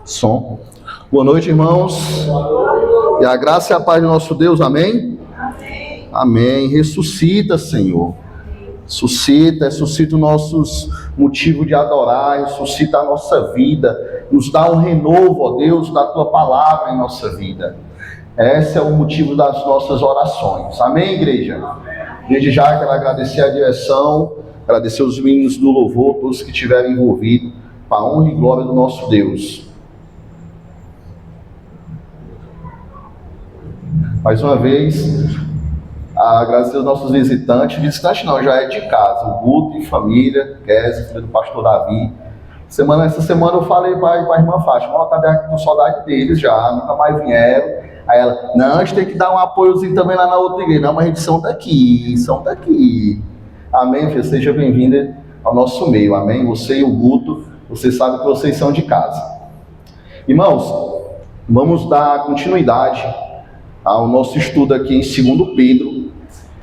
Som. Boa noite, irmãos. E a graça e a paz do nosso Deus, amém? Amém. Amém. Ressuscita, Senhor. Ressuscita os nossos motivos de adorar, ressuscita a nossa vida, nos dá um renovo, ó Deus, da Tua palavra em nossa vida. Esse é o motivo das nossas orações. Amém, igreja? Desde já quero agradecer a direção, agradecer os meninos do louvor, todos que estiveram envolvidos, para a honra e glória do nosso Deus. Mais uma vez, agradecer aos nossos visitantes. Visitante não, já é de casa. O Guto e família, Kézia, filho do pastor Davi. Essa semana eu falei para a irmã Fátima, cadê a saudade deles já, nunca mais vieram. Aí ela, não, a gente tem que dar um apoiozinho também lá na outra igreja. Não, mas a gente são daqui. Amém, filha? Seja bem-vinda ao nosso meio, amém? Você e o Guto, vocês sabem que vocês são de casa. Irmãos, vamos dar continuidade ao nosso estudo aqui em 2 Pedro.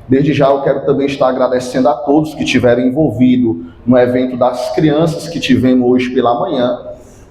Desde já eu quero também estar agradecendo a todos que estiveram envolvidos no evento das crianças que tivemos hoje pela manhã.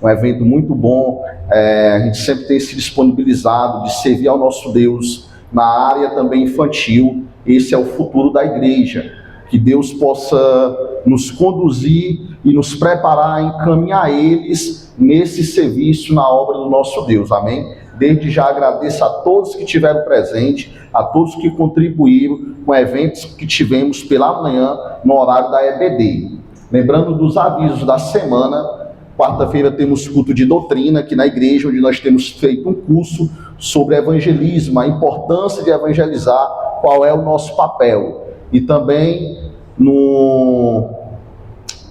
Um evento muito bom, a gente sempre tem se disponibilizado de servir ao nosso Deus na área também infantil. Esse é o futuro da igreja. Que Deus possa nos conduzir e nos preparar, encaminhar eles nesse serviço na obra do nosso Deus, amém? Desde já agradeço a todos que estiveram presentes, a todos que contribuíram com eventos que tivemos pela manhã no horário da EBD. Lembrando dos avisos da semana, quarta-feira temos culto de doutrina aqui na igreja, onde nós temos feito um curso sobre evangelismo, a importância de evangelizar, qual é o nosso papel. E também no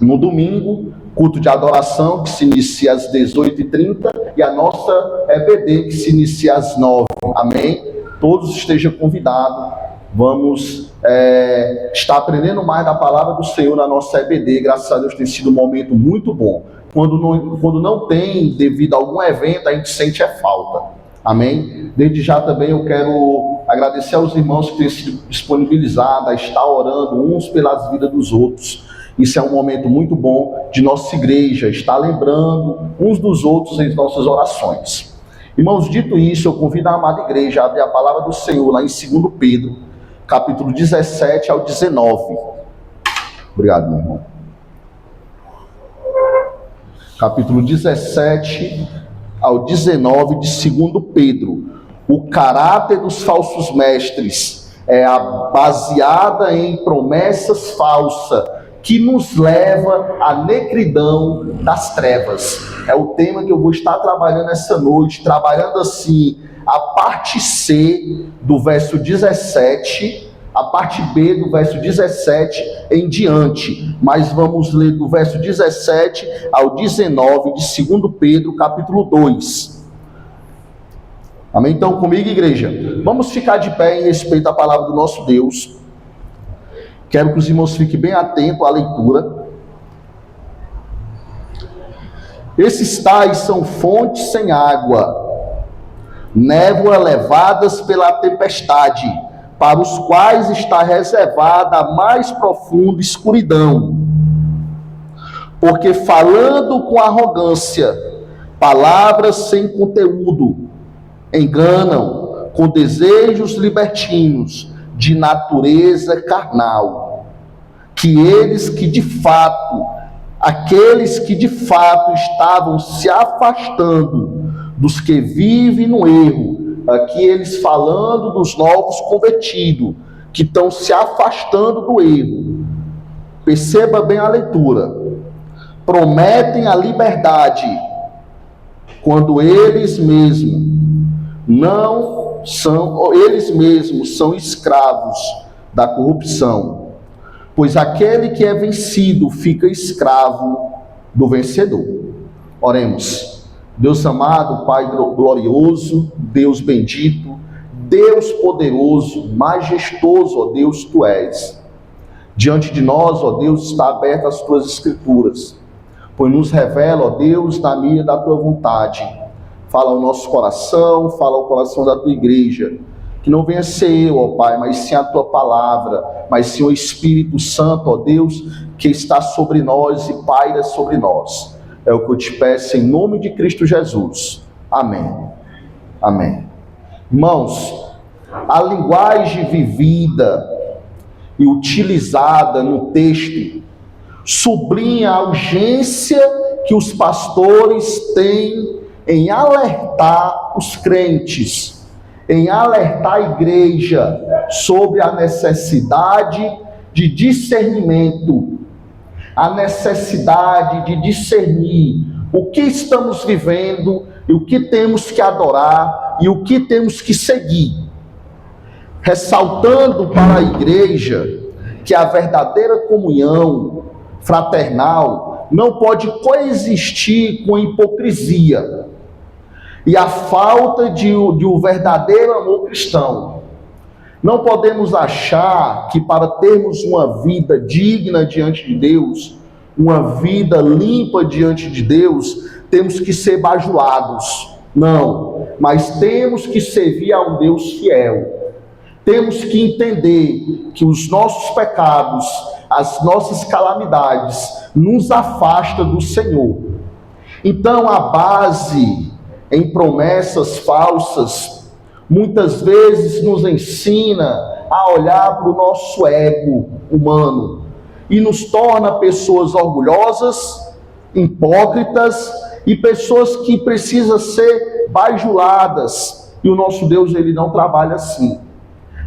domingo, culto de adoração, que se inicia às 18h30, e a nossa EBD, que se inicia às 9h. Amém? Todos estejam convidados. Vamos estar aprendendo mais da palavra do Senhor na nossa EBD. Graças a Deus tem sido um momento muito bom. Quando não tem, devido a algum evento, a gente sente falta. Amém? Desde já também eu quero agradecer aos irmãos que têm se disponibilizado a estar orando uns pelas vidas dos outros. Isso é um momento muito bom de nossa igreja, estar lembrando uns dos outros em nossas orações. Irmãos, dito isso, eu convido a amada igreja a abrir a palavra do Senhor lá em 2 Pedro, capítulo 17 ao 19. Obrigado, meu irmão. Capítulo 17 ao 19 de 2 Pedro. O caráter dos falsos mestres é baseada em promessas falsas, que nos leva à negridão das trevas. É o tema que eu vou estar trabalhando essa noite, trabalhando assim a parte C do verso 17, a parte B do verso 17 em diante. Mas vamos ler do verso 17 ao 19 de 2 Pedro, capítulo 2. Amém? Então, comigo, igreja, vamos ficar de pé em respeito à palavra do nosso Deus. Quero que os irmãos fiquem bem atentos à leitura. Esses tais são fontes sem água, névoa levadas pela tempestade, para os quais está reservada a mais profunda escuridão. Porque falando com arrogância, palavras sem conteúdo, enganam com desejos libertinos, de natureza carnal, aqueles que de fato estavam se afastando dos que vivem no erro, aqui eles falando dos novos convertidos, que estão se afastando do erro. Perceba bem a leitura. Prometem a liberdade, quando eles mesmos são escravos da corrupção, pois aquele que é vencido fica escravo do vencedor. Oremos. Deus amado, Pai glorioso, Deus bendito, Deus poderoso, majestoso, ó Deus, Tu és. Diante de nós, ó Deus, está aberta as Tuas Escrituras, pois nos revela, ó Deus, na mira da Tua vontade. Fala ao nosso coração, fala ao coração da Tua igreja. Que não venha ser eu, ó Pai, mas sim a Tua palavra, mas sim o Espírito Santo, ó Deus, que está sobre nós e paira sobre nós. É o que eu te peço em nome de Cristo Jesus. Amém. Amém. Irmãos, a linguagem vivida e utilizada no texto sublinha a urgência que os pastores têm em alertar os crentes, em alertar a igreja sobre a necessidade de discernimento, a necessidade de discernir o que estamos vivendo e o que temos que adorar e o que temos que seguir, ressaltando para a igreja que a verdadeira comunhão fraternal não pode coexistir com a hipocrisia e a falta de um verdadeiro amor cristão. Não podemos achar que para termos uma vida digna diante de Deus, uma vida limpa diante de Deus, temos que ser bajulados. Não, mas temos que servir a um Deus fiel. Temos que entender que os nossos pecados, as nossas calamidades, nos afastam do Senhor. Então a base em promessas falsas muitas vezes nos ensina a olhar para o nosso ego humano e nos torna pessoas orgulhosas, hipócritas e pessoas que precisam ser bajuladas. E o nosso Deus, ele não trabalha assim.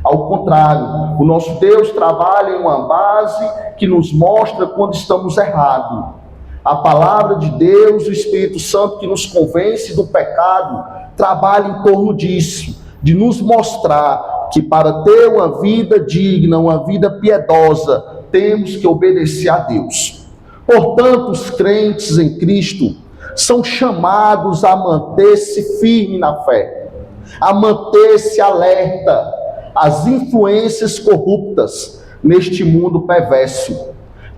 Ao contrário, o nosso Deus trabalha em uma base que nos mostra quando estamos errados. A palavra de Deus, o Espírito Santo que nos convence do pecado, trabalha em torno disso, de nos mostrar que para ter uma vida digna, uma vida piedosa, temos que obedecer a Deus. Portanto, os crentes em Cristo são chamados a manter-se firme na fé, a manter-se alerta às influências corruptas neste mundo perverso.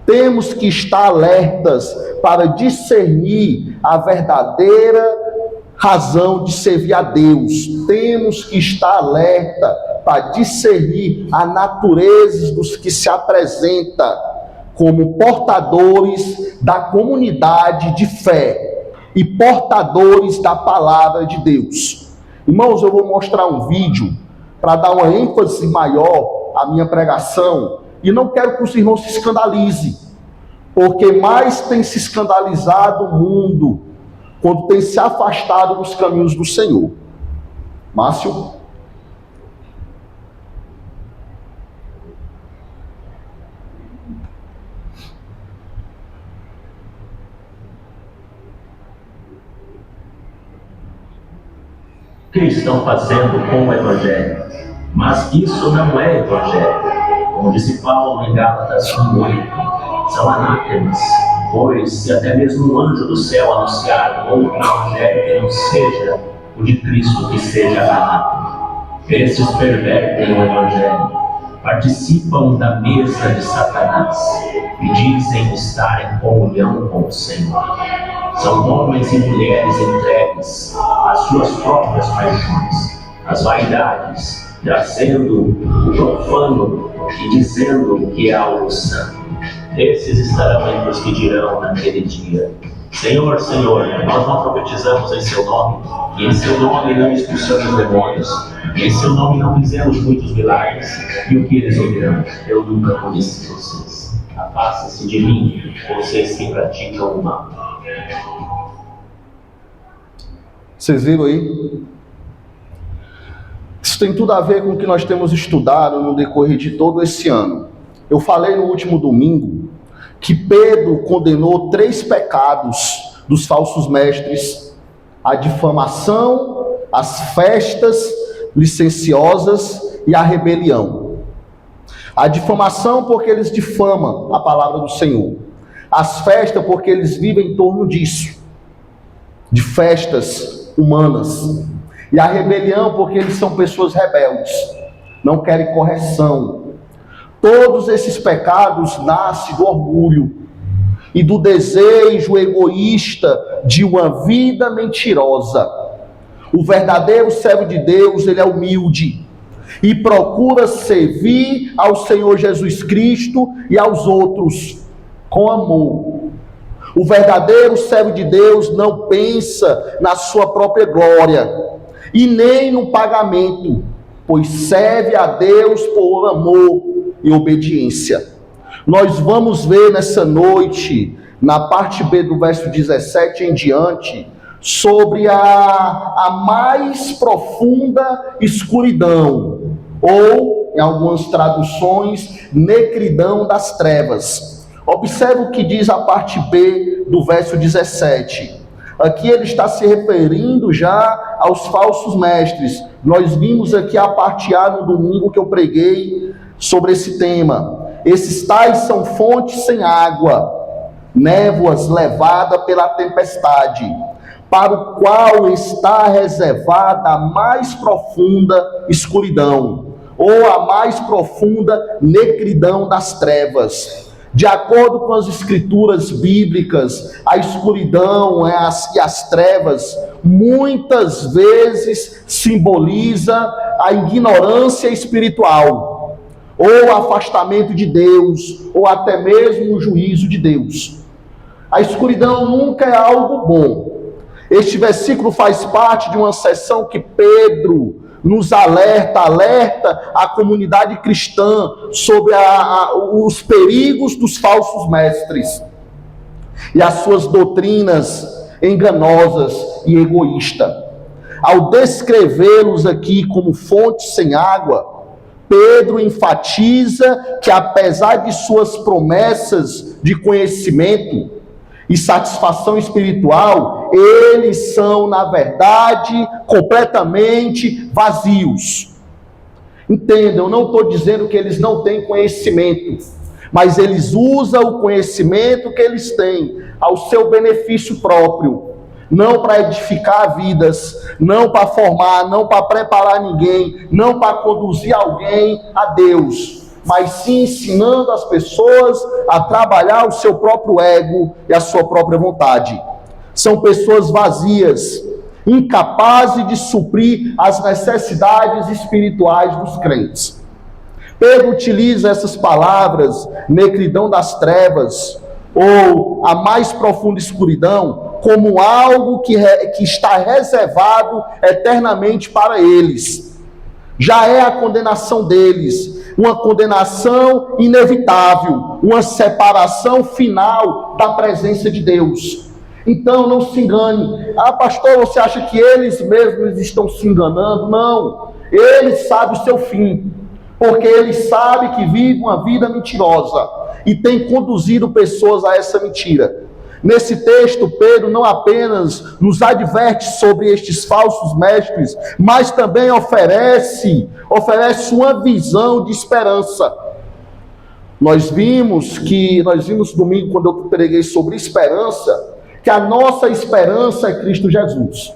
Temos que estar alertas para discernir a verdadeira razão de servir a Deus. Temos que estar alerta para discernir a natureza dos que se apresentam como portadores da comunidade de fé e portadores da palavra de Deus. Irmãos, eu vou mostrar um vídeo para dar uma ênfase maior à minha pregação, e não quero que os irmãos se escandalizem, porque mais tem se escandalizado o mundo quando tem se afastado dos caminhos do Senhor. Márcio? O que estão fazendo com o Evangelho? Mas isso não é Evangelho. Como disse Paulo em Gálatas 1:8, são anátemas, pois se até mesmo um anjo do céu anunciar outro Evangelho que não seja o de Cristo, que seja anátema. Esses pervertem o Evangelho, participam da mesa de Satanás e dizem estar em comunhão com o Senhor. São homens e mulheres entregues às suas próprias paixões, às vaidades, trazendo o profano e dizendo que é algo santo. Esses estarão entre os que dirão naquele dia: Senhor, Senhor, nós não profetizamos em seu nome, e em seu nome não expulsamos demônios, e em seu nome não fizemos muitos milagres. E o que eles ouvirão? Eu nunca conheci vocês. Afastem-se de mim, vocês que praticam o mal. Vocês viram aí? Isso tem tudo a ver com o que nós temos estudado no decorrer de todo esse ano. Eu falei no último domingo que Pedro condenou 3 pecados dos falsos mestres: a difamação, as festas licenciosas e a rebelião. A difamação porque eles difamam a palavra do Senhor. As festas porque eles vivem em torno disso. de festas humanas. E a rebelião, porque eles são pessoas rebeldes, não querem correção. Todos esses pecados nascem do orgulho e do desejo egoísta de uma vida mentirosa. O verdadeiro servo de Deus, ele é humilde e procura servir ao Senhor Jesus Cristo e aos outros com amor. O verdadeiro servo de Deus não pensa na sua própria glória e nem no pagamento, pois serve a Deus por amor e obediência. Nós vamos ver nessa noite, na parte B do verso 17 em diante, sobre a mais profunda escuridão, ou, em algumas traduções, negridão das trevas. Observe o que diz a parte B do verso 17. Aqui ele está se referindo já aos falsos mestres. Nós vimos aqui a parte A no domingo que eu preguei sobre esse tema. Esses tais são fontes sem água, névoas levadas pela tempestade, para o qual está reservada a mais profunda escuridão, ou a mais profunda negridão das trevas. De acordo com as escrituras bíblicas, a escuridão e as trevas muitas vezes simboliza a ignorância espiritual, ou o afastamento de Deus, ou até mesmo o juízo de Deus. A escuridão nunca é algo bom. Este versículo faz parte de uma sessão que Pedro nos alerta a comunidade cristã sobre os perigos dos falsos mestres e as suas doutrinas enganosas e egoístas. Ao descrevê-los aqui como fontes sem água, Pedro enfatiza que, apesar de suas promessas de conhecimento e satisfação espiritual, eles são, na verdade, completamente vazios. Entendam, eu não estou dizendo que eles não têm conhecimento, mas eles usam o conhecimento que eles têm ao seu benefício próprio, não para edificar vidas, não para formar, não para preparar ninguém, não para conduzir alguém a Deus, mas sim ensinando as pessoas a trabalhar o seu próprio ego e a sua própria vontade. São pessoas vazias, incapazes de suprir as necessidades espirituais dos crentes. Pedro utiliza essas palavras, negridão das trevas, ou a mais profunda escuridão, como algo que está reservado eternamente para eles. Já é a condenação deles, uma condenação inevitável, uma separação final da presença de Deus. Então não se engane. Ah, pastor, você acha que eles mesmos estão se enganando? Não, eles sabem o seu fim, porque eles sabem que vivem uma vida mentirosa e tem conduzido pessoas a essa mentira. Nesse texto, Pedro não apenas nos adverte sobre estes falsos mestres, mas também oferece uma visão de esperança. Nós vimos domingo, quando eu preguei sobre esperança, que a nossa esperança é Cristo Jesus.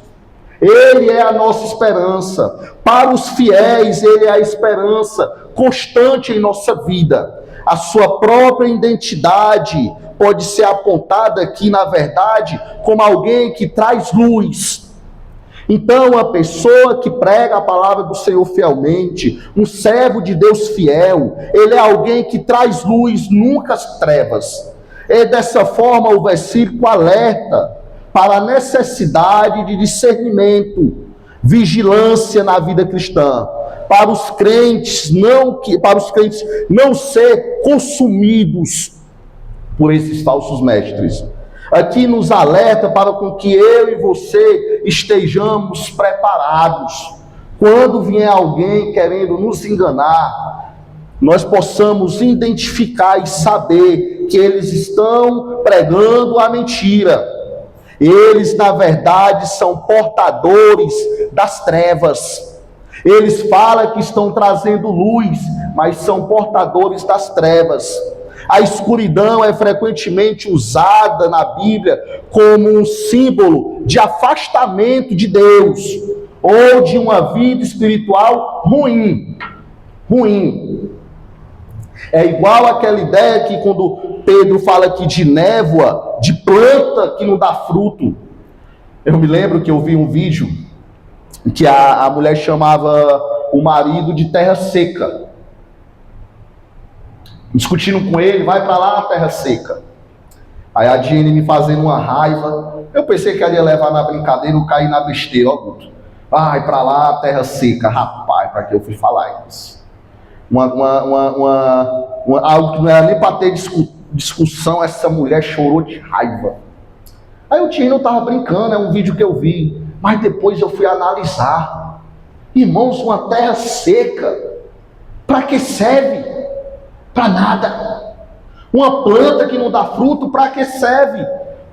Ele é a nossa esperança. Para os fiéis, Ele é a esperança constante em nossa vida. A sua própria identidade pode ser apontada aqui, na verdade, como alguém que traz luz. Então, a pessoa que prega a palavra do Senhor fielmente, um servo de Deus fiel, ele é alguém que traz luz, nunca as trevas. E dessa forma o versículo alerta para a necessidade de discernimento, vigilância na vida cristã, para os crentes não ser consumidos por esses falsos mestres. Aqui nos alerta para com que eu e você estejamos preparados. Quando vier alguém querendo nos enganar, nós possamos identificar e saber que eles estão pregando a mentira. Eles, na verdade, são portadores das trevas. Eles falam que estão trazendo luz, mas são portadores das trevas. A escuridão é frequentemente usada na Bíblia como um símbolo de afastamento de Deus ou de uma vida espiritual ruim. É igual àquela ideia que quando Pedro fala aqui de névoa, de planta que não dá fruto. Eu me lembro que eu vi um vídeo que a mulher chamava o marido de terra seca. Discutindo com ele, vai para lá, terra seca. Aí a Jenny me fazendo uma raiva. Eu pensei que ela ia levar na brincadeira, eu caí na besteira, ó, Guto. Vai para lá, terra seca. Rapaz, para que eu fui falar isso? Algo que não era nem para ter discussão, essa mulher chorou de raiva. Aí o Tino estava brincando, é um vídeo que eu vi, mas depois eu fui analisar. Irmãos, uma terra seca, para que serve? Para nada. Uma planta que não dá fruto, para que serve?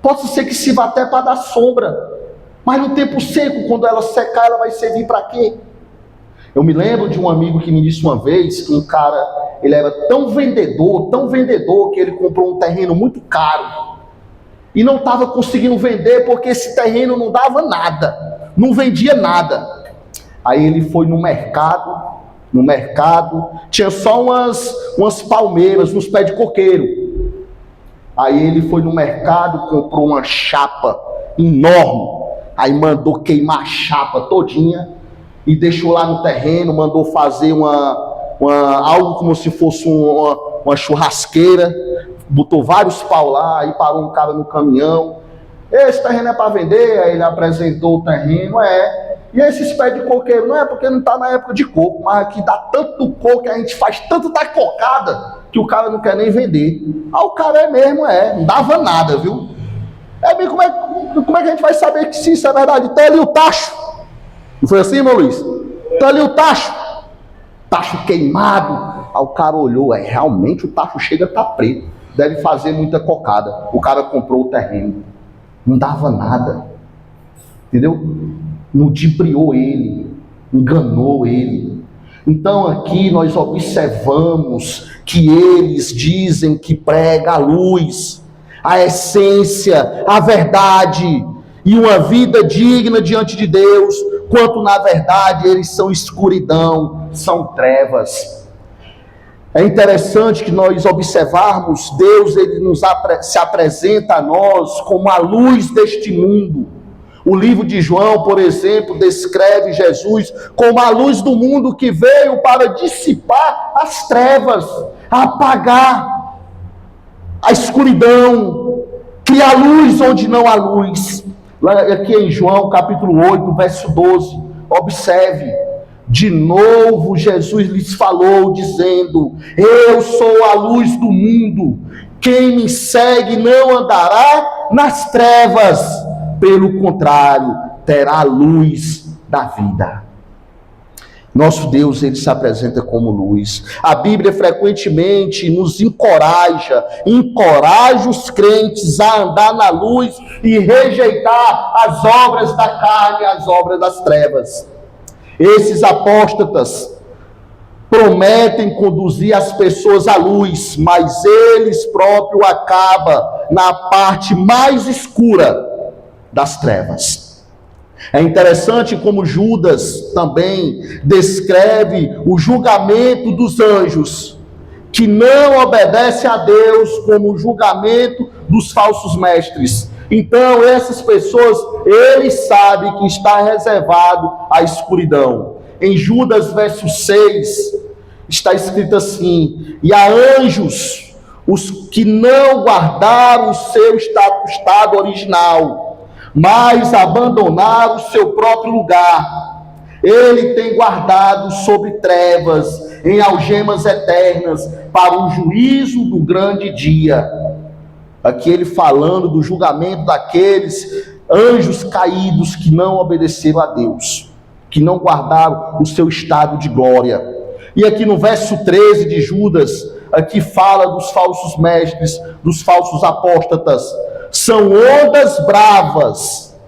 Pode ser que sirva até para dar sombra, mas no tempo seco, quando ela secar, ela vai servir para quê? Eu me lembro de um amigo que me disse uma vez que um cara, ele era tão vendedor, que ele comprou um terreno muito caro e não estava conseguindo vender porque esse terreno não dava nada, não vendia nada. Aí ele foi no mercado, tinha só umas palmeiras, uns pés de coqueiro. Aí ele foi no mercado, comprou uma chapa enorme, aí mandou queimar a chapa todinha e deixou lá no terreno, mandou fazer algo como se fosse uma churrasqueira, botou vários pau lá, aí parou um cara no caminhão. Esse terreno é para vender? Aí ele apresentou o terreno, E esses pés de coqueiro, não é porque não está na época de coco, mas aqui dá tanto coco que a gente faz tanto da cocada que o cara não quer nem vender. Ah, o cara não dava nada, viu? Como é que a gente vai saber que isso é verdade? Tem ali o tacho. Não foi assim, meu Luiz? Tem ali o tacho queimado. Aí o cara olhou, realmente o tacho chega a estar preto, deve fazer muita cocada. O cara comprou o terreno, não dava nada, entendeu? Ludibriou ele, enganou ele. Então aqui nós observamos que eles dizem que prega a luz, a essência, a verdade e uma vida digna diante de Deus, quanto na verdade eles são escuridão, são trevas. É interessante que nós observarmos, Deus ele se apresenta a nós como a luz deste mundo. O livro de João, por exemplo, descreve Jesus como a luz do mundo que veio para dissipar as trevas, apagar a escuridão, criar luz onde não há luz. Aqui em João, capítulo 8, verso 12, observe, de novo Jesus lhes falou, dizendo: eu sou a luz do mundo, quem me segue não andará nas trevas, pelo contrário, terá a luz da vida. Nosso Deus, ele se apresenta como luz. A Bíblia frequentemente nos encoraja os crentes a andar na luz e rejeitar as obras da carne, as obras das trevas. Esses apóstatas prometem conduzir as pessoas à luz, mas eles próprios acabam na parte mais escura das trevas. É interessante como Judas também descreve o julgamento dos anjos, que não obedecem a Deus, como o julgamento dos falsos mestres. Então essas pessoas, eles sabem que está reservado à escuridão. Em Judas verso 6, está escrito assim: e há anjos, os que não guardaram o seu estado original, mas abandonaram o seu próprio lugar. Ele tem guardado sobre trevas, em algemas eternas, para o juízo do grande dia. Aqui ele falando do julgamento daqueles anjos caídos que não obedeceram a Deus, que não guardaram o seu estado de glória. E aqui no verso 13 de Judas, aqui fala dos falsos mestres, dos falsos apóstatas. São ondas bravas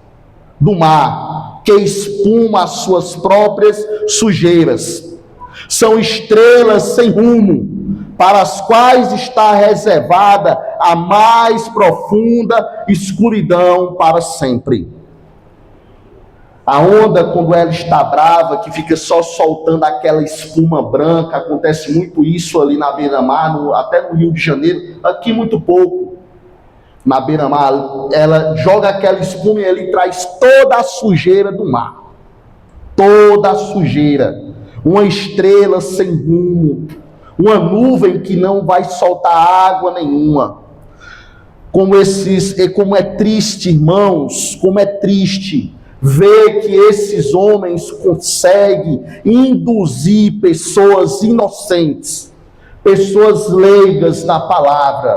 do mar, que espumam as suas próprias sujeiras. São estrelas sem rumo, para as quais está reservada a mais profunda escuridão para sempre. A onda, quando ela está brava, que fica só soltando aquela espuma branca, acontece muito isso ali na beira-mar, até no Rio de Janeiro, aqui muito pouco. Na beira-mar, ela joga aquela espuma e ele traz toda a sujeira do mar. Toda a sujeira. Uma estrela sem rumo. Uma nuvem que não vai soltar água nenhuma. Como é triste, irmãos, como é triste ver que esses homens conseguem induzir pessoas inocentes, pessoas leigas na palavra,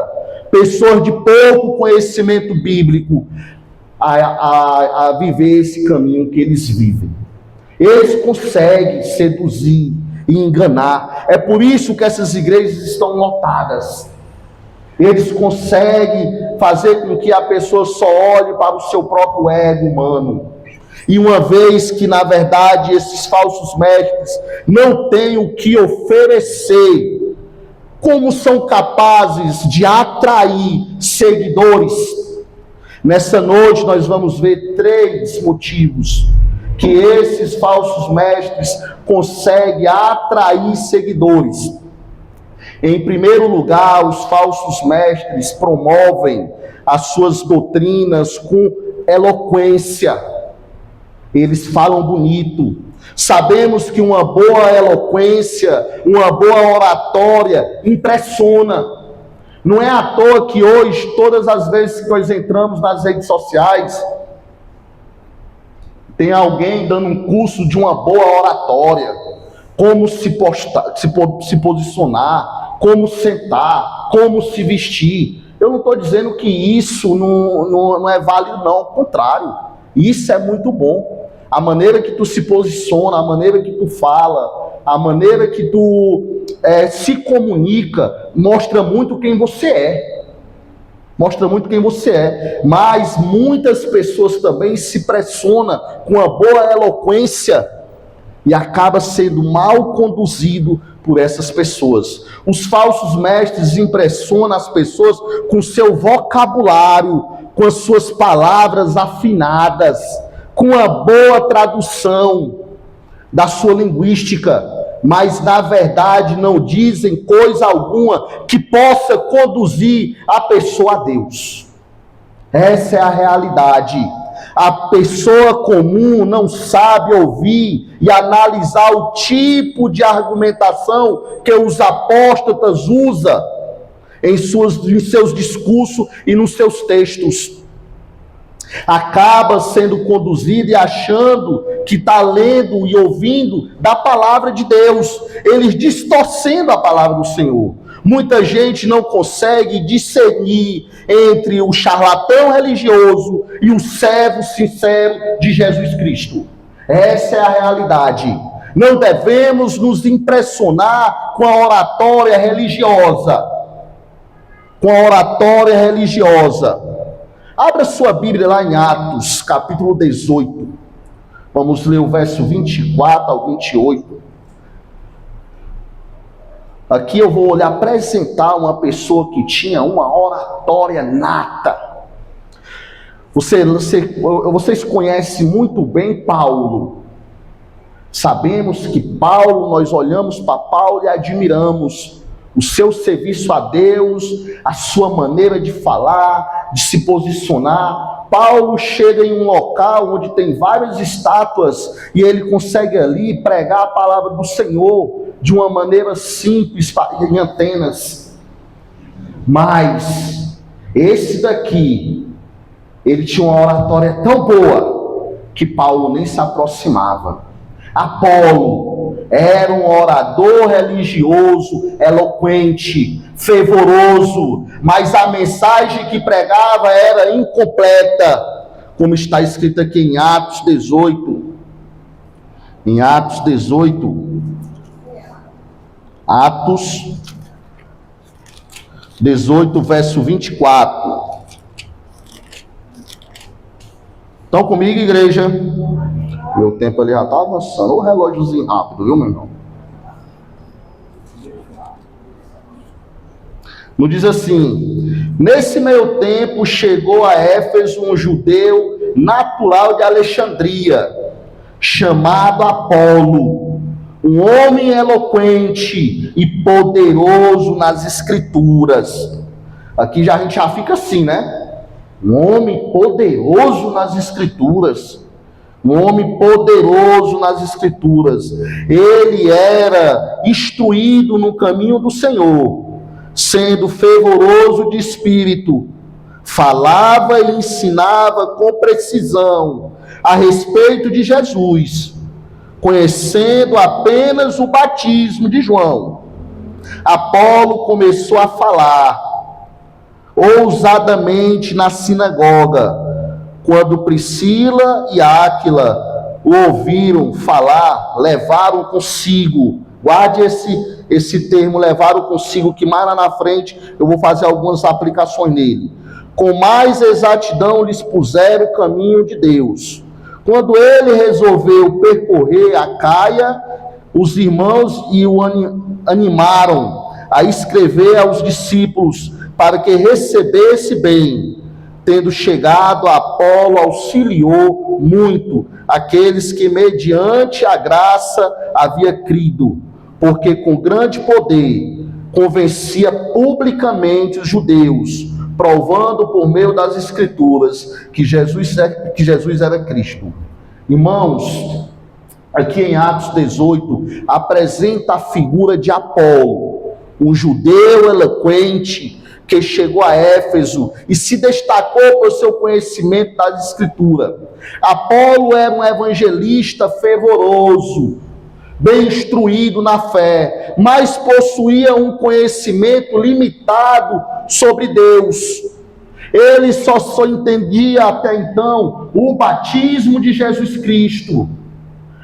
pessoas de pouco conhecimento bíblico, a viver esse caminho que eles vivem. Eles conseguem seduzir e enganar. É por isso que essas igrejas estão lotadas. Eles conseguem fazer com que a pessoa só olhe para o seu próprio ego humano. E uma vez que, na verdade, esses falsos mestres não têm o que oferecer, como são capazes de atrair seguidores? Nessa noite nós vamos ver 3 motivos que esses falsos mestres conseguem atrair seguidores. Em primeiro lugar, os falsos mestres promovem as suas doutrinas com eloquência. Eles falam bonito. Sabemos que uma boa eloquência, uma boa oratória impressiona. Não é à toa que hoje, todas as vezes que nós entramos nas redes sociais, tem alguém dando um curso de uma boa oratória, como se posicionar, como sentar, como se vestir. Eu não estou dizendo que isso não é válido, não, ao contrário, isso é muito bom. A maneira que tu se posiciona, a maneira que tu fala, a maneira que tu se comunica, mostra muito quem você é. Mostra muito quem você é. Mas muitas pessoas também se pressionam com uma boa eloquência e acaba sendo mal conduzido por essas pessoas. Os falsos mestres impressionam as pessoas com seu vocabulário, com as suas palavras afinadas, com a boa tradução da sua linguística, mas na verdade não dizem coisa alguma que possa conduzir a pessoa a Deus. Essa é a realidade. A pessoa comum não sabe ouvir e analisar o tipo de argumentação que os apóstatas usam em seus discursos e nos seus textos. Acaba sendo conduzido e achando que está lendo e ouvindo da palavra de Deus, eles distorcendo a palavra do Senhor. Muita gente não consegue discernir entre o charlatão religioso e o servo sincero de Jesus Cristo. Essa é a realidade. Não devemos nos impressionar com a oratória religiosa. Abra sua Bíblia lá em Atos, capítulo 18. Vamos ler o verso 24 ao 28. Aqui eu vou apresentar uma pessoa que tinha uma oratória nata. Vocês conhecem muito bem Paulo. Sabemos que Paulo, nós olhamos para Paulo e admiramos o seu serviço a Deus, a sua maneira de falar, de se posicionar. Paulo chega em um local onde tem várias estátuas e ele consegue ali pregar a palavra do Senhor de uma maneira simples, em Atenas. Mas esse daqui, ele tinha uma oratória tão boa que Paulo nem se aproximava. Apolo era um orador religioso, eloquente, fervoroso, mas a mensagem que pregava era incompleta, como está escrito aqui em Atos 18. Em Atos 18, Atos 18, verso 24. Estão comigo, igreja? Meu tempo ali já está avançando. O relógiozinho rápido, viu, meu irmão? Não diz assim: nesse meio tempo chegou a Éfeso um judeu natural de Alexandria, chamado Apolo, um homem eloquente e poderoso nas escrituras. Aqui a gente já fica assim, né? Um homem poderoso nas escrituras. Um homem poderoso nas escrituras. Ele era instruído no caminho do Senhor, sendo fervoroso de espírito. Falava e ensinava com precisão a respeito de Jesus, conhecendo apenas o batismo de João. Apolo começou a falar ousadamente na sinagoga. Quando Priscila e Áquila o ouviram falar, levaram consigo, guarde esse termo, levaram consigo, que mais lá na frente eu vou fazer algumas aplicações nele. Com mais exatidão lhes puseram o caminho de Deus. Quando ele resolveu percorrer a Caia, os irmãos o animaram a escrever aos discípulos para que recebesse bem. Tendo chegado, Apolo auxiliou muito aqueles que mediante a graça havia crido, porque com grande poder convencia publicamente os judeus, provando por meio das escrituras que Jesus era Cristo. Irmãos, aqui em Atos 18, apresenta a figura de Apolo, um judeu eloquente, que chegou a Éfeso e se destacou por seu conhecimento das Escrituras. Apolo era um evangelista fervoroso, bem instruído na fé, mas possuía um conhecimento limitado sobre Deus. Ele só entendia até então o batismo de Jesus Cristo.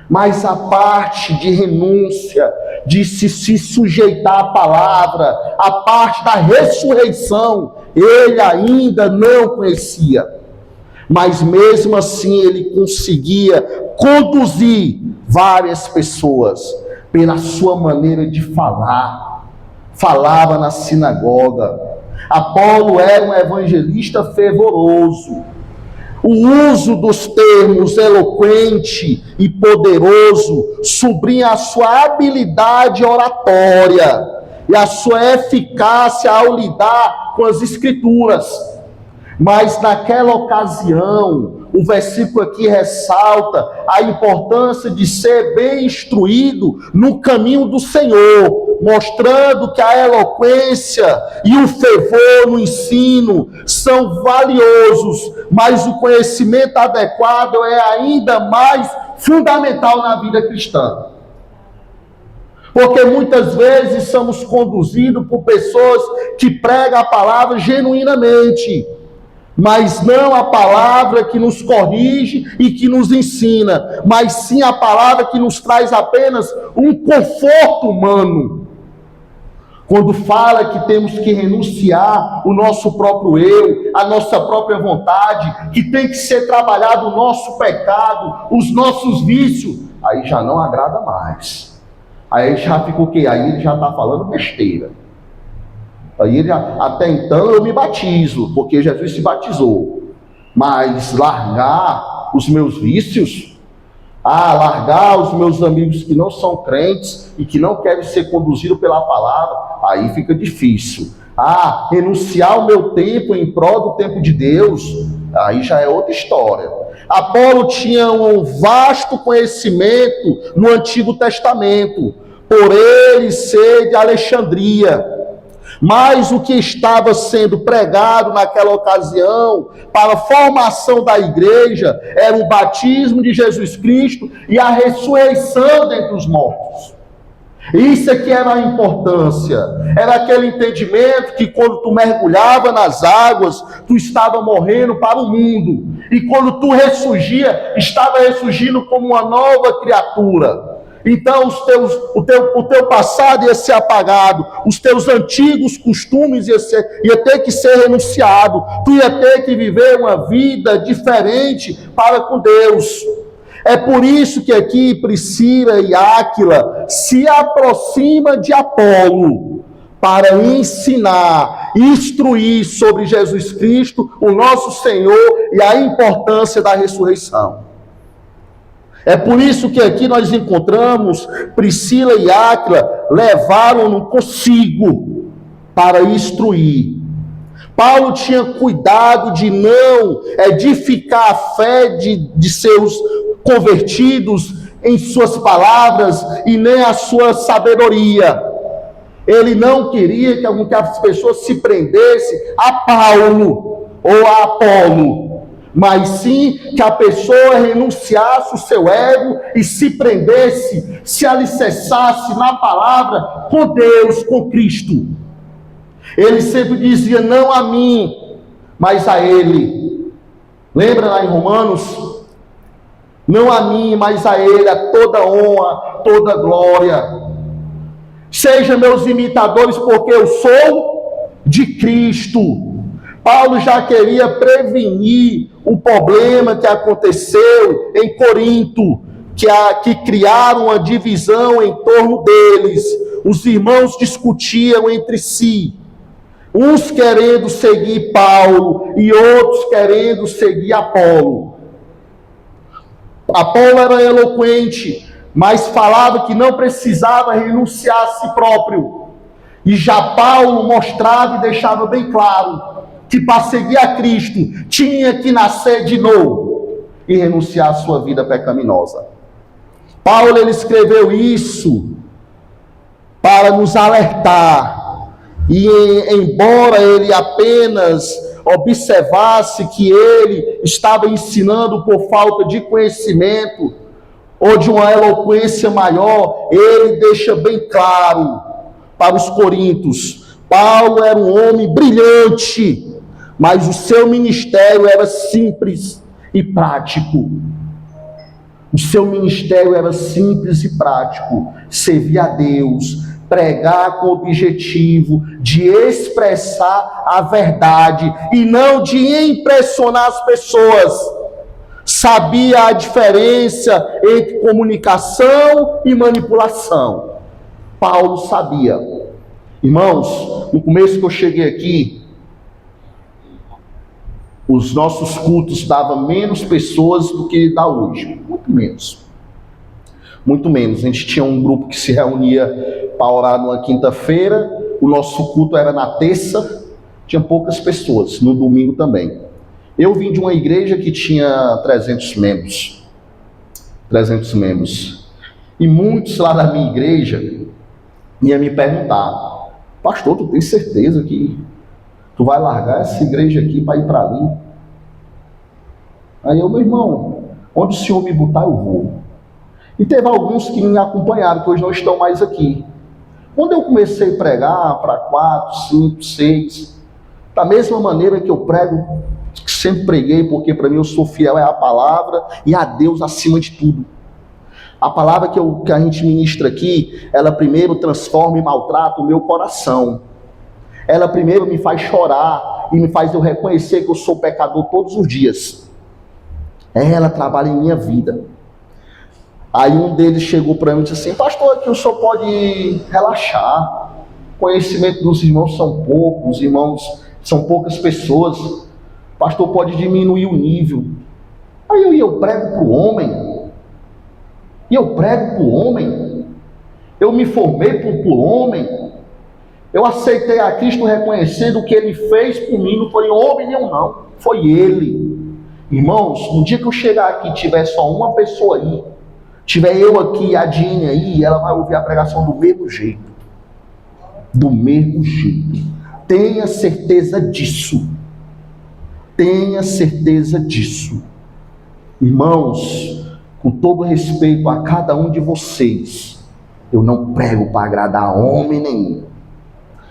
Mas a parte de renúncia, de se sujeitar à palavra, a parte da ressurreição, ele ainda não conhecia. Mas mesmo assim ele conseguia conduzir várias pessoas pela sua maneira de falar. Falava na sinagoga. Apolo era um evangelista fervoroso. O uso dos termos eloquente e poderoso sublinha a sua habilidade oratória e a sua eficácia ao lidar com as escrituras. Mas naquela ocasião, o versículo aqui ressalta a importância de ser bem instruído no caminho do Senhor, mostrando que a eloquência e o fervor no ensino são valiosos, mas o conhecimento adequado é ainda mais fundamental na vida cristã. Porque muitas vezes somos conduzidos por pessoas que pregam a palavra genuinamente, mas não a palavra que nos corrige e que nos ensina, mas sim a palavra que nos traz apenas um conforto humano. Quando fala que temos que renunciar o nosso próprio eu, a nossa própria vontade, que tem que ser trabalhado o nosso pecado, os nossos vícios, aí já não agrada mais. Aí já fica o quê? Aí ele já está falando besteira. Aí ele, até então eu me batizo, porque Jesus se batizou. Mas largar os meus vícios, largar os meus amigos que não são crentes e que não querem ser conduzidos pela palavra, aí fica difícil. Renunciar o meu tempo em prol do tempo de Deus, aí já é outra história. Apolo tinha um vasto conhecimento no Antigo Testamento, por ele ser de Alexandria. Mas o que estava sendo pregado naquela ocasião para a formação da igreja era o batismo de Jesus Cristo e a ressurreição dentre os mortos. Isso aqui era a importância, era aquele entendimento que quando tu mergulhava nas águas, tu estava morrendo para o mundo, e quando tu ressurgia, estava ressurgindo como uma nova criatura. Então o teu passado ia ser apagado, os teus antigos costumes ia ter que ser renunciado, tu ia ter que viver uma vida diferente para com Deus. É por isso que aqui Priscila e Áquila se aproximam de Apolo para ensinar instruir sobre Jesus Cristo, o nosso Senhor, e a importância da ressurreição. É por isso que aqui nós encontramos Priscila e Áquila levaram-no consigo para instruir. Paulo tinha cuidado de não edificar a fé de seus convertidos em suas palavras e nem a sua sabedoria. Ele não queria que as pessoas se prendessem a Paulo ou a Apolo, mas sim que a pessoa renunciasse o seu ego e se prendesse, se alicerçasse na palavra com Deus, com Cristo. Ele sempre dizia não a mim, mas a Ele. Lembra lá em Romanos? Não a mim, mas a Ele, a toda honra, toda glória. Sejam meus imitadores, porque eu sou de Cristo. Paulo já queria prevenir o problema que aconteceu em Corinto, que criaram uma divisão em torno deles. Os irmãos discutiam entre si, uns querendo seguir Paulo e outros querendo seguir Apolo. Apolo era eloquente, mas falava que não precisava renunciar a si próprio. E já Paulo mostrava e deixava bem claro que para seguir a Cristo tinha que nascer de novo e renunciar à sua vida pecaminosa. Paulo ele escreveu isso para nos alertar. E embora ele apenas observasse que ele estava ensinando por falta de conhecimento ou de uma eloquência maior, ele deixa bem claro para os coríntios: Paulo era um homem brilhante, mas o seu ministério era simples e prático. O seu ministério era simples e prático, servir a Deus, pregar com o objetivo de expressar a verdade e não de impressionar as pessoas. Sabia a diferença entre comunicação e manipulação. Paulo sabia. Irmãos, no começo que eu cheguei aqui, os nossos cultos davam menos pessoas do que dá hoje. Muito menos. Muito menos. A gente tinha um grupo que se reunia para orar numa quinta-feira. O nosso culto era na terça. Tinha poucas pessoas. No domingo também. Eu vim de uma igreja que tinha 300 membros. 300 membros. E muitos lá da minha igreja iam me perguntar: pastor, tu tem certeza que tu vai largar essa igreja aqui para ir para ali? Aí eu, meu irmão, onde o Senhor me botar eu vou. E teve alguns que me acompanharam, que hoje não estão mais aqui. Quando eu comecei a pregar para 4, 5, 6, da mesma maneira que eu prego, que sempre preguei, porque para mim eu sou fiel à palavra e a Deus acima de tudo. A palavra que a gente ministra aqui, ela primeiro transforma e maltrata o meu coração. Ela primeiro me faz chorar e me faz eu reconhecer que eu sou pecador todos os dias. Ela trabalha em minha vida. Aí um deles chegou para mim e disse assim: pastor, aqui o senhor pode relaxar. O conhecimento dos irmãos são poucos, os irmãos são poucas pessoas. O pastor pode diminuir o nível. Aí eu prego para o homem. E eu prego para o homem. Eu me formei para o homem. Eu aceitei a Cristo reconhecendo o que Ele fez por mim. Não foi homem nenhum, não. Foi Ele. Irmãos, no dia que eu chegar aqui e tiver só uma pessoa aí, tiver eu aqui e a Dini aí, ela vai ouvir a pregação do mesmo jeito. Do mesmo jeito. Tenha certeza disso. Tenha certeza disso. Irmãos, com todo respeito a cada um de vocês, eu não prego para agradar homem nenhum.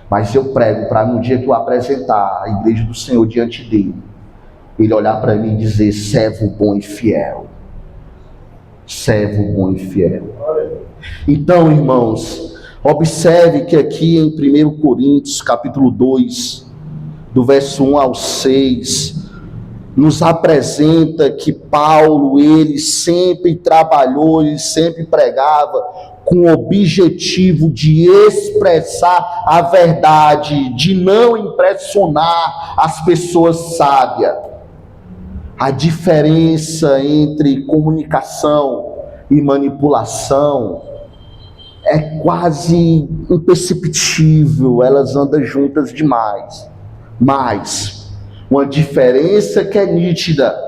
Mas eu prego para no dia que eu apresentar a igreja do Senhor diante dele, ele olhar para mim e dizer: servo bom e fiel. Servo bom e fiel. Então, irmãos, observe que aqui em 1 Coríntios, capítulo 2, do verso 1 ao 6, nos apresenta que Paulo, ele sempre trabalhou, ele sempre pregava com o objetivo de expressar a verdade, de não impressionar as pessoas sábias. A diferença entre comunicação e manipulação é quase imperceptível, elas andam juntas demais. Mas uma diferença que é nítida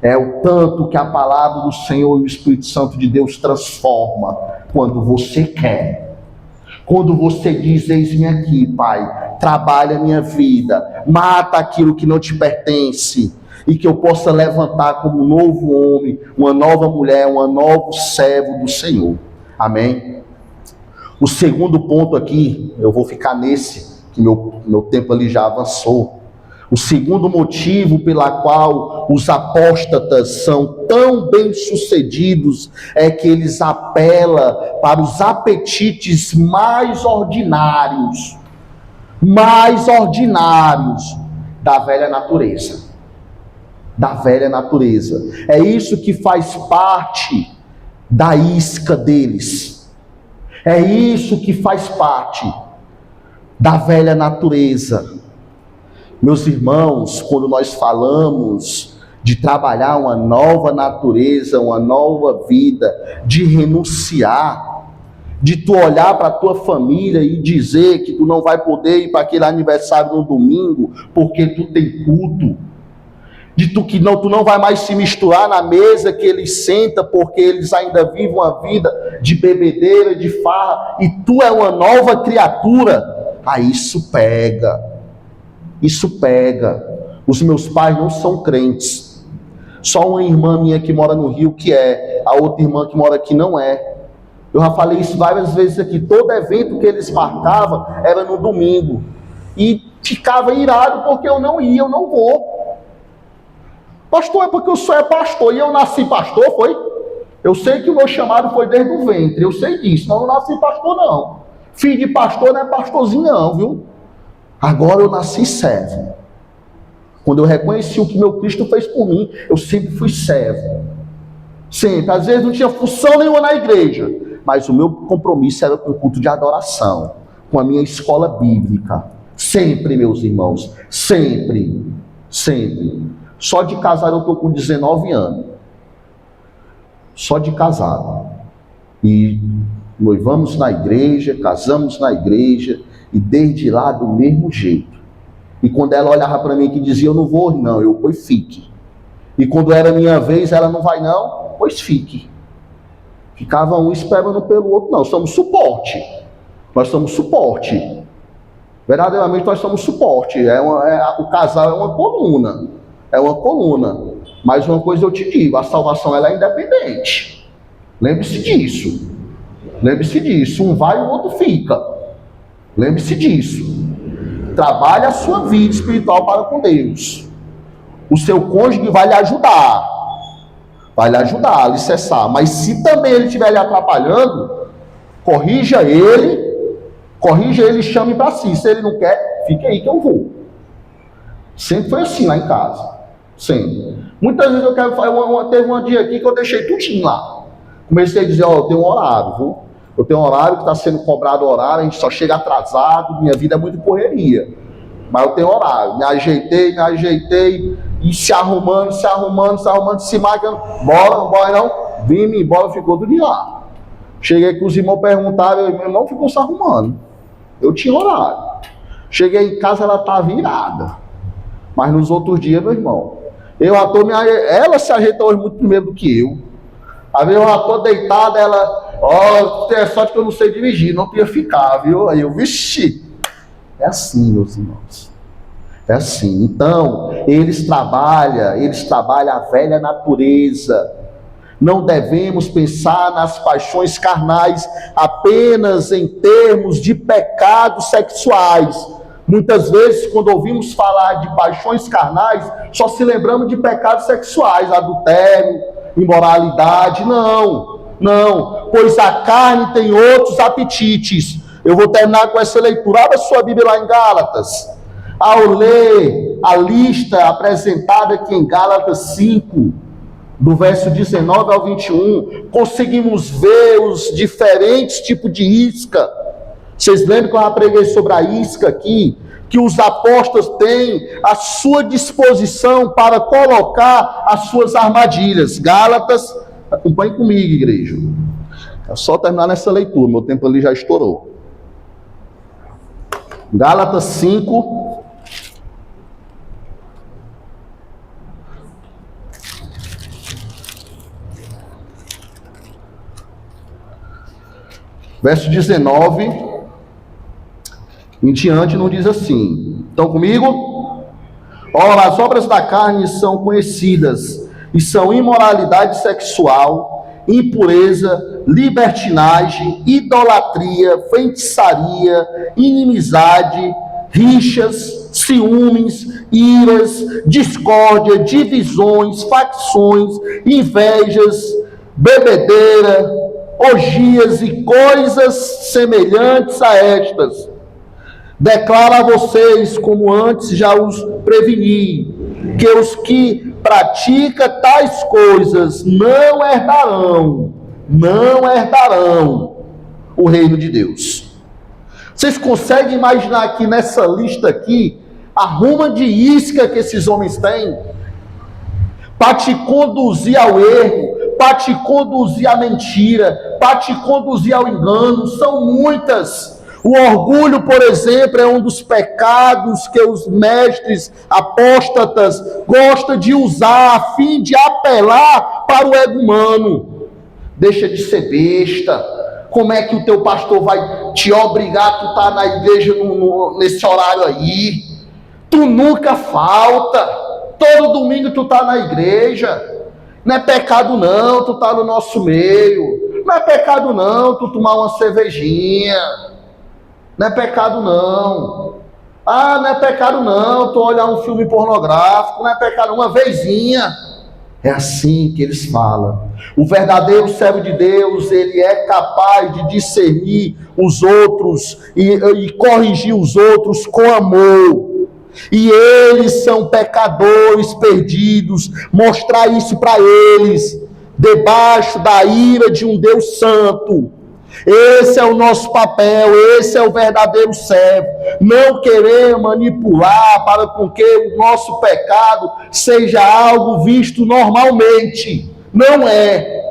é o tanto que a palavra do Senhor e o Espírito Santo de Deus transforma quando você quer. Quando você diz: eis-me aqui, Pai, trabalha a minha vida, mata aquilo que não te pertence, e que eu possa levantar como um novo homem, uma nova mulher, um novo servo do Senhor. Amém? O segundo ponto aqui, eu vou ficar nesse, que meu tempo ali já avançou. O segundo motivo pela qual os apóstatas são tão bem-sucedidos é que eles apelam para os apetites mais ordinários da velha natureza. Da velha natureza. É isso que faz parte da isca deles. É isso que faz parte da velha natureza. Meus irmãos, quando nós falamos de trabalhar uma nova natureza, uma nova vida, de renunciar, de tu olhar para a tua família e dizer que tu não vai poder ir para aquele aniversário no domingo porque tu tem culto, de tu não vai mais se misturar na mesa que eles sentam porque eles ainda vivem uma vida de bebedeira, de farra, e tu é uma nova criatura, aí isso pega. Isso pega. Os meus pais não são crentes. Só uma irmã minha que mora no Rio que é. A outra irmã que mora aqui não é. Eu já falei isso várias vezes aqui. Todo evento que eles marcavam era no domingo. E ficava irado porque eu não ia, eu não vou. Pastor, é porque o senhor é pastor. E eu nasci pastor, foi? Eu sei que o meu chamado foi desde o ventre. Eu sei disso. Mas eu não nasci pastor, não. Filho de pastor não é pastorzinho, não, viu? Agora eu nasci servo. Quando eu reconheci o que meu Cristo fez por mim, eu sempre fui servo. Sempre. Às vezes não tinha função nenhuma na igreja, mas o meu compromisso era com o culto de adoração, com a minha escola bíblica. Sempre, meus irmãos. Sempre. Sempre. Só de casado eu estou com 19 anos. Só de casado. E noivamos na igreja, casamos na igreja, e desde lá do mesmo jeito. E quando ela olhava para mim que dizia: eu não vou, não, eu, pois fique. E quando era minha vez, ela: não vai não, pois fique. Ficava um esperando pelo outro. Não, somos suporte. Nós somos suporte. Verdadeiramente nós somos suporte. O casal é uma coluna. É uma coluna. Mas uma coisa eu te digo: a salvação ela é independente. Lembre-se disso. Lembre-se disso. Um vai e o outro fica. Lembre-se disso. Trabalhe a sua vida espiritual para com Deus. O seu cônjuge vai lhe ajudar. Vai lhe ajudar a alicerçar. Mas se também ele estiver lhe atrapalhando, corrija ele e chame para si. Se ele não quer, fique aí que eu vou. Sempre foi assim lá em casa. Sempre. Muitas vezes eu quero fazer. Teve um dia aqui que eu deixei tudinho lá. Comecei a dizer: eu tenho um horário, viu? Eu tenho um horário que está sendo cobrado horário, a gente só chega atrasado, minha vida é muito correria. Mas eu tenho horário, me ajeitei, e se arrumando, se marcando, bora não, vim-me embora, ficou tudo de lá. Cheguei com os irmãos, perguntaram, meu irmão ficou se arrumando. Eu tinha horário. Cheguei em casa, ela estava virada. Mas nos outros dias, meu irmão, ela se ajeita hoje muito primeiro do que eu. Às vezes eu já estou deitada, ela... é sorte que eu não sei dirigir, não podia ficar, viu? Aí eu, vixi, é assim, meus irmãos, é assim. Então, eles trabalham a velha natureza. Não devemos pensar nas paixões carnais apenas em termos de pecados sexuais. Muitas vezes, quando ouvimos falar de paixões carnais, só se lembramos de pecados sexuais, adultério, imoralidade. Não, pois a carne tem outros apetites. Eu vou terminar com essa leitura. Abra sua Bíblia lá em Gálatas. Ao ler a lista apresentada aqui em Gálatas 5, do verso 19 ao 21, conseguimos ver os diferentes tipos de isca. Vocês lembram que eu já preguei sobre a isca aqui? Que os apóstolos têm à sua disposição para colocar as suas armadilhas. Gálatas, acompanhe comigo, igreja. É só terminar nessa leitura, meu tempo ali já estourou. Gálatas 5, verso 19 em diante, não diz assim. Estão comigo? Ora, as obras da carne são conhecidas, e são imoralidade sexual, impureza, libertinagem, idolatria, feitiçaria, inimizade, rixas, ciúmes, iras, discórdia, divisões, facções, invejas, bebedeira, orgias e coisas semelhantes a estas. Declaro a vocês, como antes já os preveni, que os que praticam tais coisas não herdarão o reino de Deus. Vocês conseguem imaginar aqui nessa lista aqui a ruma de isca que esses homens têm para te conduzir ao erro, para te conduzir à mentira, para te conduzir ao engano? São muitas. O orgulho, por exemplo, é um dos pecados que os mestres apóstatas gostam de usar a fim de apelar para o ego humano. Deixa de ser besta. Como é que o teu pastor vai te obrigar a tu estar na igreja nesse horário aí? Tu nunca falta. Todo domingo tu está na igreja. Não é pecado não, tu está no nosso meio. Não é pecado não, tu tomar uma cervejinha. Não é pecado não. Ah, não é pecado não, tu olhar um filme pornográfico. Não é pecado uma vezinha. É assim que eles falam. O verdadeiro servo de Deus, ele é capaz de discernir os outros e corrigir os outros com amor. E eles são pecadores perdidos. Mostrar isso para eles, debaixo da ira de um Deus santo. Esse é o nosso papel, esse é o verdadeiro servo. Não querer manipular para com que o nosso pecado seja algo visto normalmente. Não é.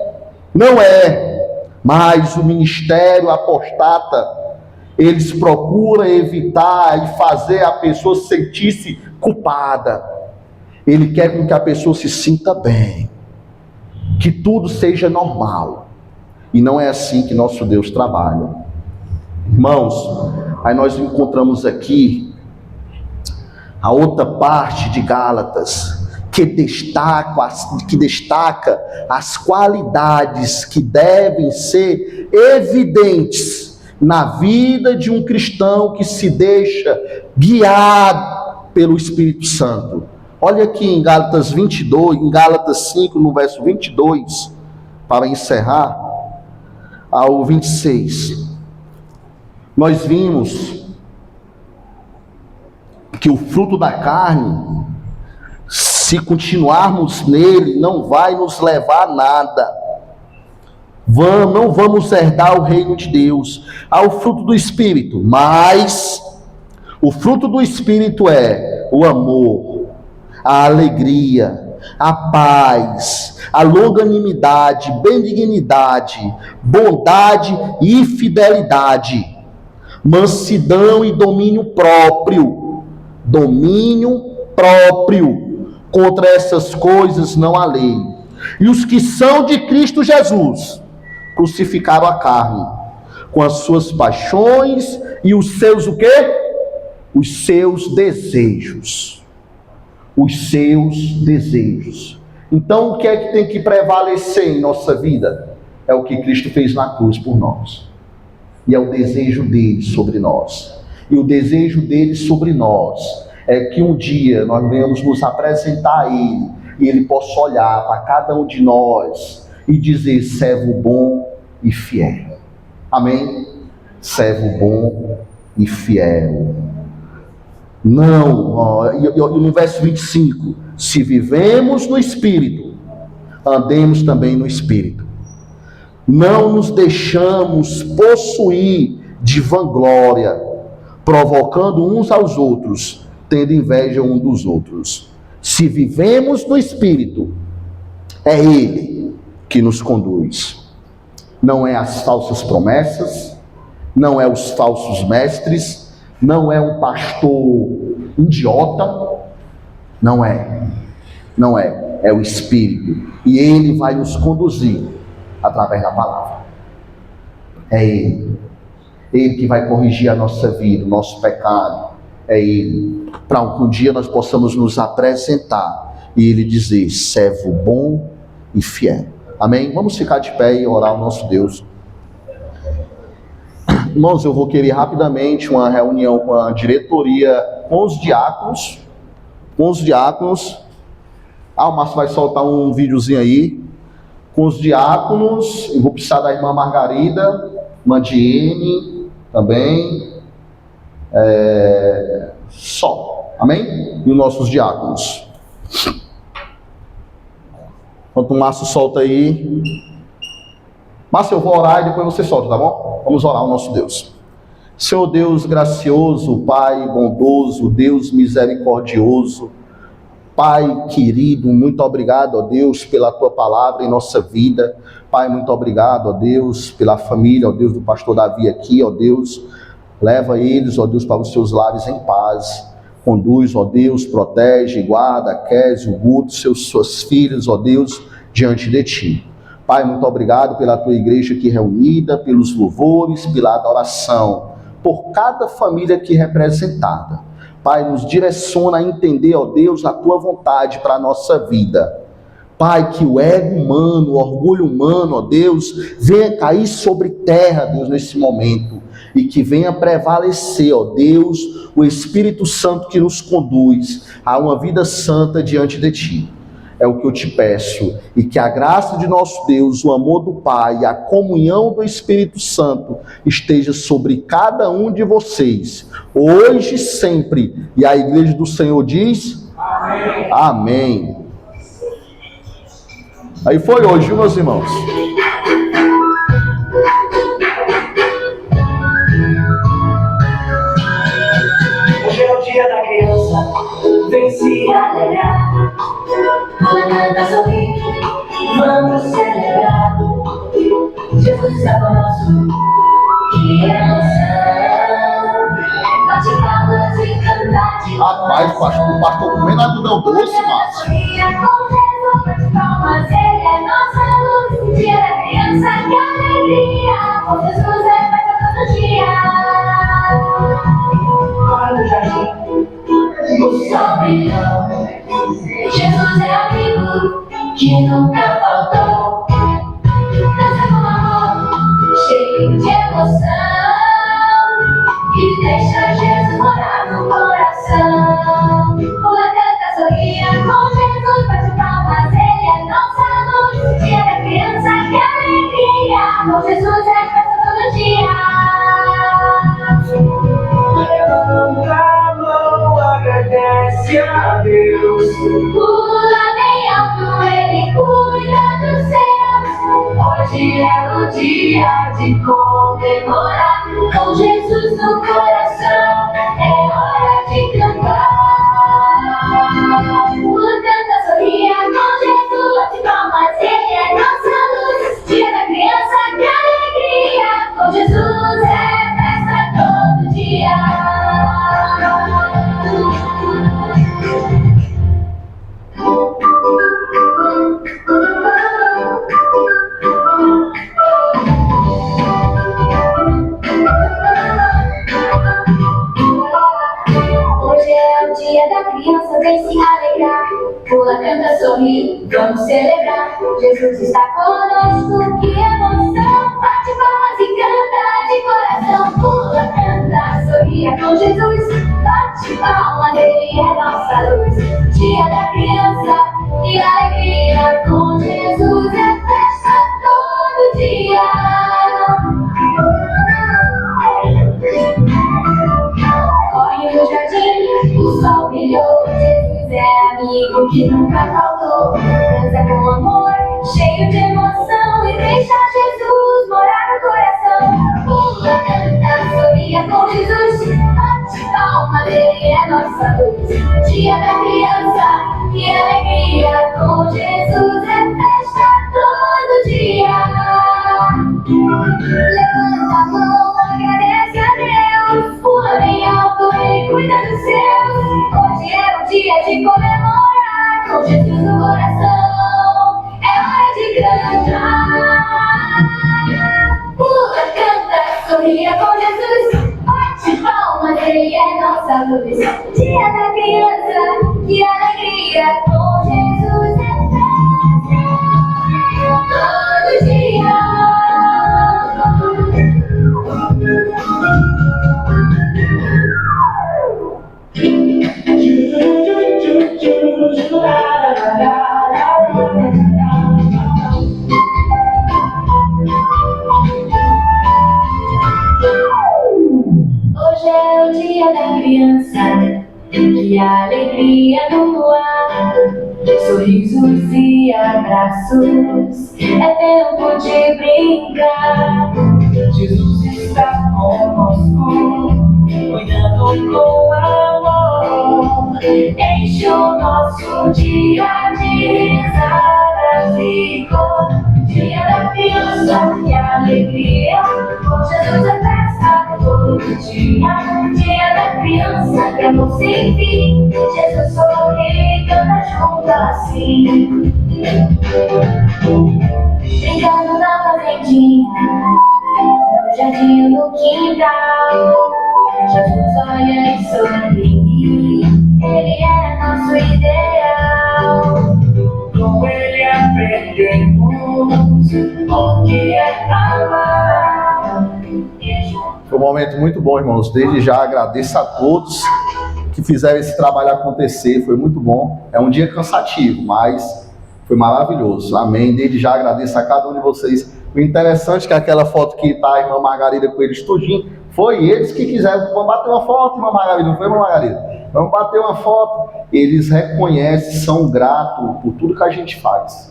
Mas o ministério apostata, eles procuram evitar e fazer a pessoa sentir-se culpada. Ele quer com que a pessoa se sinta bem, que tudo seja normal. E não é assim que nosso Deus trabalha. Irmãos, aí nós encontramos aqui a outra parte de Gálatas, que destaca as qualidades que devem ser evidentes na vida de um cristão que se deixa guiar pelo Espírito Santo. Olha aqui em Gálatas 22, em Gálatas 5, no verso 22, para encerrar, ao 26. Nós vimos que o fruto da carne, se continuarmos nele, não vai nos levar a nada. Não vamos herdar o reino de Deus. Há o fruto do Espírito, mas o fruto do Espírito é o amor, a alegria, a paz, a longanimidade, benignidade, bondade e fidelidade, mansidão e domínio próprio. Contra essas coisas não há lei. E os que são de Cristo Jesus crucificaram a carne com as suas paixões e os seus o quê? Os seus desejos. Então, o que é que tem que prevalecer em nossa vida? É o que Cristo fez na cruz por nós. E é o desejo dele sobre nós. E o desejo dele sobre nós é que um dia nós venhamos nos apresentar a ele, e ele possa olhar para cada um de nós e dizer: servo bom e fiel. Amém? Servo bom e fiel. Não, e no verso 25, se vivemos no Espírito, andemos também no Espírito. Não nos deixamos possuir de vanglória, provocando uns aos outros, tendo inveja um dos outros. Se vivemos no Espírito, é Ele que nos conduz. Não é as falsas promessas, não é os falsos mestres, não é um pastor idiota, não é, é o Espírito. E Ele vai nos conduzir através da palavra. É Ele que vai corrigir a nossa vida, o nosso pecado. É Ele, para que um dia nós possamos nos apresentar e Ele dizer: servo bom e fiel. Amém? Vamos ficar de pé e orar ao nosso Deus. Irmãos, eu vou querer rapidamente uma reunião com a diretoria, com os diáconos. O Márcio vai soltar um videozinho aí. Com os diáconos, eu vou precisar da irmã Margarida, irmã Diene também. Só. Amém? E os nossos diáconos. Enquanto o Márcio solta aí. Márcio, eu vou orar e depois você solta, tá bom? Vamos orar ao nosso Deus. Senhor Deus gracioso, Pai bondoso, Deus misericordioso, Pai querido, muito obrigado, ó Deus, pela Tua palavra em nossa vida. Pai, muito obrigado, ó Deus, pela família, ó Deus, do pastor Davi aqui, ó Deus. Leva eles, ó Deus, para os seus lares em paz. Conduz, ó Deus, protege, guarda, Kézio, Guto, suas filhas, ó Deus, diante de Ti. Pai, muito obrigado pela Tua igreja aqui reunida, pelos louvores, pela adoração, por cada família aqui representada. Pai, nos direciona a entender, ó Deus, a Tua vontade para a nossa vida. Pai, que o ego humano, o orgulho humano, ó Deus, venha cair sobre terra, Deus, nesse momento. E que venha prevalecer, ó Deus, o Espírito Santo que nos conduz a uma vida santa diante de Ti. É o que eu te peço. E que a graça de nosso Deus, o amor do Pai e a comunhão do Espírito Santo esteja sobre cada um de vocês, hoje e sempre. E a igreja do Senhor diz: amém. Amém. Aí foi hoje, viu, meus irmãos? Hoje é o dia da criança, vem se alegrar. Canta, sorrir, vamos celebrar. Jesus está conosco, que emoção. Bate palmas e cantar de Rapaz, o pastor comendo algodão doce, Márcio. Bate palmas, ele é nossa luz. Dia da criança, que alegria. Com Jesus é festa todo dia. Agora no jardim, o sol brilhou. Jesus é amigo que nunca faltou. Dança com amor, cheio de emoção, e deixa Jesus morar no coração. Pula, canta, sorria com Jesus, bate palmas, ele é nossa luz. Dia da criança, que alegria, com Jesus é festa todo dia. Levanta a mão, agradece a Deus. Pula bem alto, Ele cuida dos seus. Hoje é o dia de comemorar. Com Jesus no coração, é hora de cantar. Pula, canta, sorria com Jesus, bate palmas, Ele é nossa luz. Dia da criança, que alegria, com Jesus é festa todo dia. Hoje é o dia da criança, vem se alegrar. Pula, canta, sorri, vamos celebrar. Jesus está conosco, que emoção. Bate palmas e canta de coração. Pula, canta, sorria com Jesus. Bate palmas, Ele é nossa luz. Dia da criança, que alegria. Com Jesus é festa todo dia. Corre no jardim, o sol brilhou. Jesus é amigo que nunca faltou. Dança com amor, emoção e deixa Jesus morar no coração. Pula, canta, sorria com Jesus, bate palma, Ele é nossa luz. Dia da criança, que alegria, com Jesus é festa todo dia. Levanta a mão, agradece a Deus, pula bem alto, Ele cuida dos seus. Hoje é um dia de comemorar, com Jesus no coração, é hora de cantar. Pula, canta, sorria com Jesus, bate palma, Ele é nossa luz. Dia da criança, que alegria, com Jesus é festa todo dia. Hoje é o dia da criança, que alegria no ar, sorrisos e abraços, é tempo de brincar. Jesus está conosco, cuidando com amor, enche o nosso dia de risadas e cor. Dia da criança, que alegria, com Jesus é festa todo dia. Dia da criança, que amor sem fim, Jesus sorri e canta junto assim. Brincando na fazendinha, no jardim ou no quintal, Jesus olha e sorri, Ele é nosso ideal. Com Ele aprendemos o que é amar. Foi um momento muito bom, irmãos. Desde já agradeço a todos que fizeram esse trabalho acontecer. Foi muito bom. É um dia cansativo, mas foi maravilhoso. Amém. Desde já agradeço a cada um de vocês. O interessante é que aquela foto que está a irmã Margarida com eles tudinho, foi eles que quiseram. Vamos bater uma foto, irmã Margarida. Não foi, irmã Margarida? Vamos bater uma foto. Eles reconhecem, são gratos por tudo que a gente faz.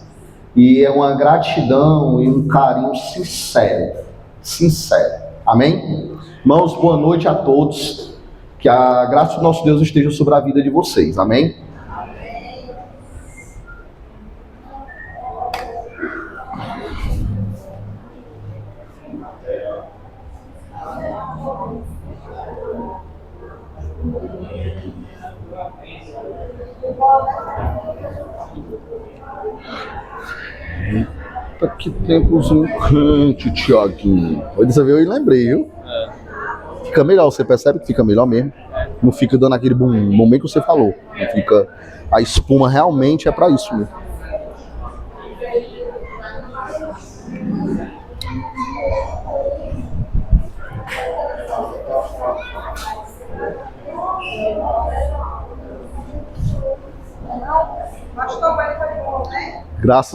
E é uma gratidão e um carinho sincero. Sincero. Amém? Irmãos, boa noite a todos. Que a graça do nosso Deus esteja sobre a vida de vocês. Amém? Eita, que tempozinho quente, Thiaguinho. Dessa vez eu lembrei, viu? Fica melhor, você percebe que fica melhor mesmo. Não fica dando aquele bum que você falou. Não fica... A espuma realmente é pra isso mesmo. Graças